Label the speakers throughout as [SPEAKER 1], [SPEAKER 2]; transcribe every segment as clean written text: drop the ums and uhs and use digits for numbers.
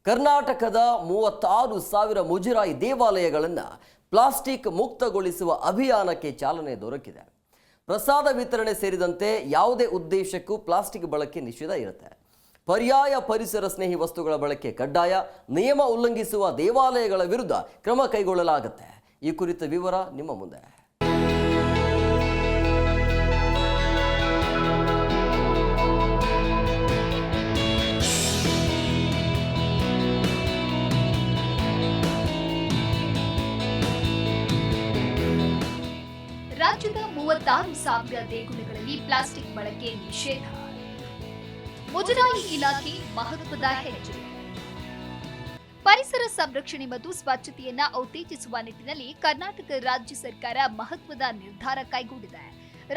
[SPEAKER 1] ಕರ್ನಾಟಕದ 36,000 ಮುಜರಾಯಿ ದೇವಾಲಯಗಳನ್ನು ಪ್ಲಾಸ್ಟಿಕ್ ಮುಕ್ತಗೊಳಿಸುವ ಅಭಿಯಾನಕ್ಕೆ ಚಾಲನೆ ದೊರಕಿದೆ. ಪ್ರಸಾದ ವಿತರಣೆ ಸೇರಿದಂತೆ ಯಾವುದೇ ಉದ್ದೇಶಕ್ಕೂ ಪ್ಲಾಸ್ಟಿಕ್ ಬಳಕೆ ನಿಷೇಧ ಇರುತ್ತೆ. ಪರ್ಯಾಯ ಪರಿಸರ ಸ್ನೇಹಿ ವಸ್ತುಗಳ ಬಳಕೆ ಕಡ್ಡಾಯ. ನಿಯಮ ಉಲ್ಲಂಘಿಸುವ ದೇವಾಲಯಗಳ ವಿರುದ್ಧ ಕ್ರಮ ಕೈಗೊಳ್ಳಲಾಗುತ್ತೆ. ಈ ಕುರಿತ ವಿವರ ನಿಮ್ಮ ಮುಂದೆ.
[SPEAKER 2] ರಾಜ್ಯದ 36,000 ದೇಗುಲಗಳಲ್ಲಿ ಪ್ಲಾಸ್ಟಿಕ್ ಬಳಕೆ ನಿಷೇಧ. ಮುಜರಾಯಿ ಇಲಾಖೆ ಮಹತ್ವದ ಹೆಜ್ಜೆ. ಪರಿಸರ ಸಂರಕ್ಷಣೆ ಮತ್ತು ಸ್ವಚ್ಛತೆಯನ್ನ ಉತ್ತೇಜಿಸುವ ನಿಟ್ಟಿನಲ್ಲಿ ಕರ್ನಾಟಕ ರಾಜ್ಯ ಸರ್ಕಾರ ಮಹತ್ವದ ನಿರ್ಧಾರ ಕೈಗೊಂಡಿದೆ.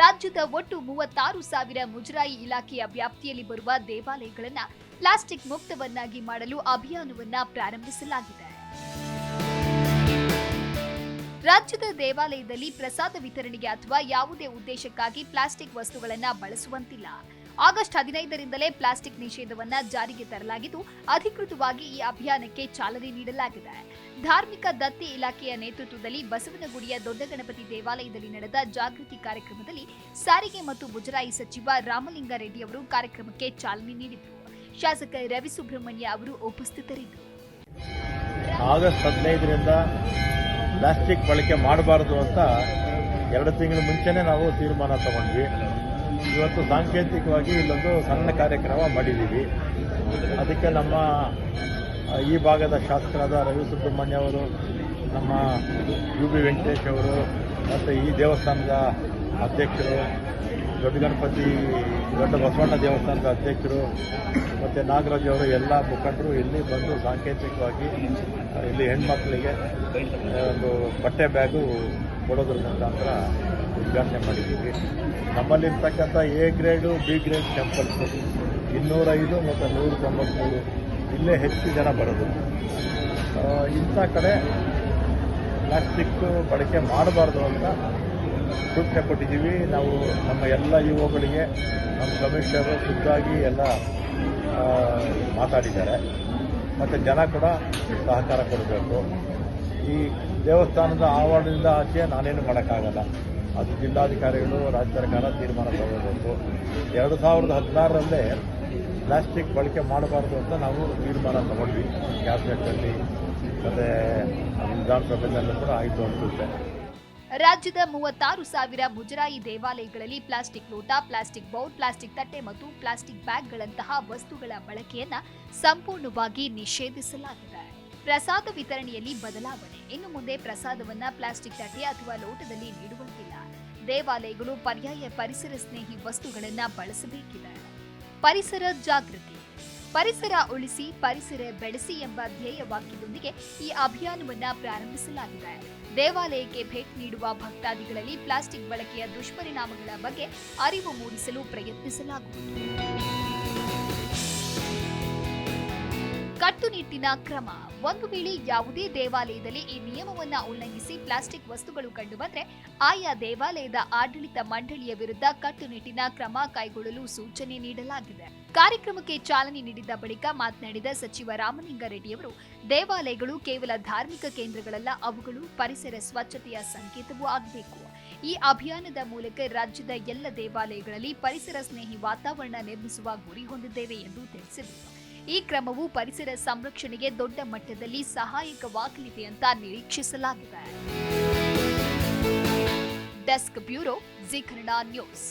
[SPEAKER 2] ರಾಜ್ಯದ ಒಟ್ಟು 36,000 ಮುಜರಾಯಿ ಇಲಾಖೆಯ ವ್ಯಾಪ್ತಿಯಲ್ಲಿ ಬರುವ ದೇವಾಲಯಗಳನ್ನು ಪ್ಲಾಸ್ಟಿಕ್ ಮುಕ್ತವನ್ನಾಗಿ ಮಾಡಲು ಅಭಿಯಾನವನ್ನ ಪ್ರಾರಂಭಿಸಲಾಗಿದೆ. ರಾಜ್ಯದ ದೇವಾಲಯದಲ್ಲಿ ಪ್ರಸಾದ ವಿತರಣೆಗೆ ಅಥವಾ ಯಾವುದೇ ಉದ್ದೇಶಕ್ಕಾಗಿ ಪ್ಲಾಸ್ಟಿಕ್ ವಸ್ತುಗಳನ್ನು ಬಳಸುವಂತಿಲ್ಲ. ಆಗಸ್ಟ್ 15ರಿಂದಲೇ ಪ್ಲಾಸ್ಟಿಕ್ ನಿಷೇಧವನ್ನ ಜಾರಿಗೆ ತರಲಾಗಿದ್ದು, ಅಧಿಕೃತವಾಗಿ ಈ ಅಭಿಯಾನಕ್ಕೆ ಚಾಲನೆ ನೀಡಲಾಗಿದೆ. ಧಾರ್ಮಿಕ ದತ್ತಿ ಇಲಾಖೆಯ ನೇತೃತ್ವದಲ್ಲಿ ಬಸವನಗುಡಿಯ ದೊಡ್ಡ ಗಣಪತಿ ದೇವಾಲಯದಲ್ಲಿ ನಡೆದ ಜಾಗೃತಿ ಕಾರ್ಯಕ್ರಮದಲ್ಲಿ ಸಾರಿಗೆ ಮತ್ತು ಮುಜರಾಯಿ ಸಚಿವ ರಾಮಲಿಂಗಾರೆಡ್ಡಿ ಅವರು ಕಾರ್ಯಕ್ರಮಕ್ಕೆ ಚಾಲನೆ ನೀಡಿದರು. ಶಾಸಕ ರವಿ ಸುಬ್ರಹ್ಮಣ್ಯ ಅವರು ಉಪಸ್ಥಿತರಿದ್ದರು.
[SPEAKER 3] ಆಗಸ್ಟ್ 15ರಿಂದ ಪ್ಲಾಸ್ಟಿಕ್ ಬಳಕೆ ಮಾಡಬಾರದು ಅಂತ 2 ತಿಂಗಳ ಮುಂಚೆನೇ ನಾವು ತೀರ್ಮಾನ ತಗೊಂಡ್ವಿ. ಇವತ್ತು ಸಾಂಕೇತಿಕವಾಗಿ ಇಲ್ಲೊಂದು ಸಣ್ಣ ಕಾರ್ಯಕ್ರಮ ಮಾಡಿದ್ದೀವಿ. ಅದಕ್ಕೆ ನಮ್ಮ ಈ ಭಾಗದ ಶಾಸಕರಾದ ರವಿ ಸುಬ್ರಹ್ಮಣ್ಯ ಅವರು, ನಮ್ಮ UB ವೆಂಕಟೇಶ್ ಅವರು ಮತ್ತು ಈ ದೇವಸ್ಥಾನದ ಅಧ್ಯಕ್ಷರು, ದೊಡ್ಡ ಬಸವಣ್ಣ ದೇವಸ್ಥಾನದ ಅಧ್ಯಕ್ಷರು ಮತ್ತು ನಾಗರಾಜ್ ಅವರು ಎಲ್ಲ ಮುಖಂಡರು ಇಲ್ಲಿ ಬಂದು ಸಾಂಕೇತಿಕವಾಗಿ ಇಲ್ಲಿ ಹೆಣ್ಮಕ್ಳಿಗೆ ಒಂದು ಬಟ್ಟೆ ಬ್ಯಾಗು ಕೊಡೋದ್ರ ಮುಖಾಂತರ ಉದ್ಘಾಟನೆ ಮಾಡಿದ್ದೀವಿ. ನಮ್ಮಲ್ಲಿರ್ತಕ್ಕಂಥ A grade B grade temples 205 ಮತ್ತು 193 ಇಲ್ಲೇ ಹೆಚ್ಚು ಜನ ಬರೋದು. ಇಂಥ ಕಡೆ ಪ್ಲಾಸ್ಟಿಕ್ ಬಳಕೆ ಮಾಡಬಾರ್ದು ಅಂತ ಸೂಚನೆ ಕೊಟ್ಟಿದ್ದೀವಿ. ನಾವು ನಮ್ಮ ಎಲ್ಲ ಯುವಗಳಿಗೆ ನಮ್ಮ ಕಮಿಷನರು ಖುದ್ದಾಗಿ ಎಲ್ಲ ಮಾತಾಡಿದ್ದಾರೆ. ಮತ್ತು ಜನ ಕೂಡ ಸಹಕಾರ ಕೊಡಬೇಕು. ಈ ದೇವಸ್ಥಾನದ ಆವರಣದಿಂದ ಆಚೆ ನಾನೇನು ಮಾಡೋಕ್ಕಾಗಲ್ಲ. ಅದು ಜಿಲ್ಲಾಧಿಕಾರಿಗಳು, ರಾಜ್ಯ ಸರ್ಕಾರ ತೀರ್ಮಾನ ತಗೋಬೇಕು. 2016ರಲ್ಲೇ ಪ್ಲಾಸ್ಟಿಕ್ ಬಳಕೆ ಮಾಡಬಾರ್ದು ಅಂತ ನಾವು ತೀರ್ಮಾನ ತಗೊಂಡ್ವಿ ಕ್ಯಾಬಿನೆಟ್ಟಲ್ಲಿ, ಮತ್ತು ವಿಧಾನಸಭೆಯಲ್ಲೂ ಕೂಡ ಆಯಿತು ಅನಿಸುತ್ತೆ.
[SPEAKER 2] ರಾಜ್ಯದ 36,000 ಮುಜರಾಯಿ ದೇವಾಲಯಗಳಲ್ಲಿ ಪ್ಲಾಸ್ಟಿಕ್ ಲೋಟ, ಪ್ಲಾಸ್ಟಿಕ್ ಬೌಲ್, ಪ್ಲಾಸ್ಟಿಕ್ ತಟ್ಟೆ ಮತ್ತು ಪ್ಲಾಸ್ಟಿಕ್ ಬ್ಯಾಗ್ಗಳಂತಹ ವಸ್ತುಗಳ ಬಳಕೆಯನ್ನ ಸಂಪೂರ್ಣವಾಗಿ ನಿಷೇಧಿಸಲಾಗಿದೆ. ಪ್ರಸಾದ ವಿತರಣೆಯಲ್ಲಿ ಬದಲಾವಣೆ. ಇನ್ನು ಮುಂದೆ ಪ್ರಸಾದವನ್ನ ಪ್ಲಾಸ್ಟಿಕ್ ತಟ್ಟೆ ಅಥವಾ ಲೋಟದಲ್ಲಿ ನೀಡುವಂತಿಲ್ಲ. ದೇವಾಲಯಗಳು ಪರ್ಯಾಯ ಪರಿಸರ ಸ್ನೇಹಿ ವಸ್ತುಗಳನ್ನ ಬಳಸಬೇಕಿದೆ. ಪರಿಸರ ಜಾಗೃತಿ. ಪರಿಸರ ಉಳಿಸಿ, ಪರಿಸರ ಬೆಳೆಸಿ ಎಂಬ ಧ್ಯೇಯ ವಾಕ್ಯದೊಂದಿಗೆ ಈ ಅಭಿಯಾನವನ್ನ ಪ್ರಾರಂಭಿಸಲಾಗಿದೆ. ದೇವಾಲಯಕ್ಕೆ ಭೇಟಿ ನೀಡುವ ಭಕ್ತಾದಿಗಳಲ್ಲಿ ಪ್ಲಾಸ್ಟಿಕ್ ಬಳಕೆಯ ದುಷ್ಪರಿಣಾಮಗಳ ಬಗ್ಗೆ ಅರಿವು ಮೂಡಿಸಲು ಪ್ರಯತ್ನಿಸಲಾಗುವುದು. ಕಟ್ಟುನಿಟ್ಟಿನ ಕ್ರಮ. ಒಂದು ವೇಳೆ ಯಾವುದೇ ದೇವಾಲಯದಲ್ಲಿ ಈ ನಿಯಮವನ್ನ ಉಲ್ಲಂಘಿಸಿ ಪ್ಲಾಸ್ಟಿಕ್ ವಸ್ತುಗಳು ಕಂಡುಬಂದರೆ ಆಯಾ ದೇವಾಲಯದ ಆಡಳಿತ ಮಂಡಳಿಯ ವಿರುದ್ಧ ಕಟ್ಟುನಿಟ್ಟಿನ ಕ್ರಮ ಕೈಗೊಳ್ಳಲು ಸೂಚನೆ ನೀಡಲಾಗಿದೆ. ಕಾರ್ಯಕ್ರಮಕ್ಕೆ ಚಾಲನೆ ನೀಡಿದ ಬಳಿಕ ಮಾತನಾಡಿದ ಸಚಿವ ರಾಮಲಿಂಗಾರೆಡ್ಡಿ ಅವರು, ದೇವಾಲಯಗಳು ಕೇವಲ ಧಾರ್ಮಿಕ ಕೇಂದ್ರಗಳಲ್ಲ, ಅವುಗಳು ಪರಿಸರ ಸ್ವಚ್ಛತೆಯ ಸಂಕೇತವೂ ಆಗಬೇಕು. ಈ ಅಭಿಯಾನದ ಮೂಲಕ ರಾಜ್ಯದ ಎಲ್ಲ ದೇವಾಲಯಗಳಲ್ಲಿ ಪರಿಸರ ಸ್ನೇಹಿ ವಾತಾವರಣ ನಿರ್ಮಿಸುವ ಗುರಿ ಹೊಂದಿದ್ದೇವೆ ಎಂದು ತಿಳಿಸಿದರು. ಈ ಕ್ರಮವು ಪರಿಸರ ಸಂರಕ್ಷಣೆಗೆ ದೊಡ್ಡ ಮಟ್ಟದಲ್ಲಿ ಸಹಾಯಕವಾಗಲಿದೆ ಅಂತ ನಿರೀಕ್ಷಿಸಲಾಗಿದೆ. Desk bureau, G Kannada news.